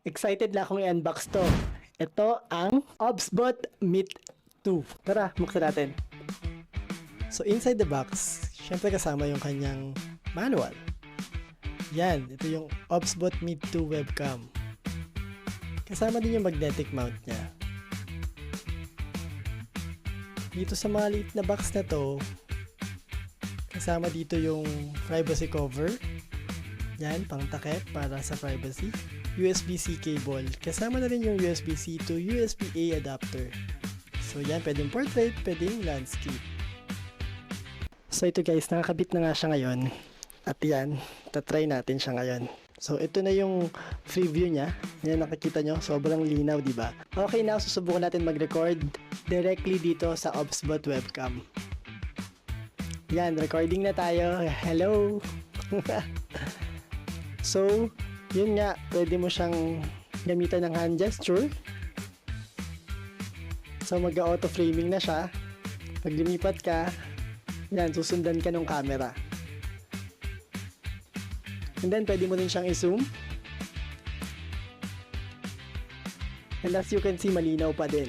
Excited na akong i-unbox to. Ito ang OBSBot Meet 2. Tara, buksan natin. So inside the box, syempre kasama yung kanyang manual. Yan, ito yung OBSBot Meet 2 webcam. Kasama din yung magnetic mount niya. Dito sa mga liit na box na to, kasama dito yung privacy cover. Yan, pang takip para sa privacy. USB-C cable. Kasama na rin yung USB-C to USB-A adapter. So yan, pwedeng portrait, pwedeng landscape. So ito guys, nakakabit na nga siya ngayon. At yan, tatry natin siya ngayon. So ito na yung preview niya. Yan, nakikita nyo, sobrang linaw, di ba? Okay, now susubukan natin mag-record directly dito sa OBSBot webcam. Yan, recording na tayo. Hello! So, yun nga, pwede mo siyang gamitan ng hand gesture. So, mag-auto framing na siya. Pag lumipat ka, yan, susundan ka ng camera. And then, pwede mo rin siyang i-zoom. And as you can see, malinaw pa din.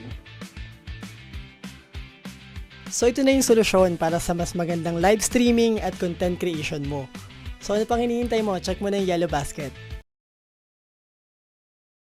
So, ito na yung solusyon para sa mas magandang live streaming at content creation mo. So, ano pang hinihintay mo? Check mo na yung yellow basket.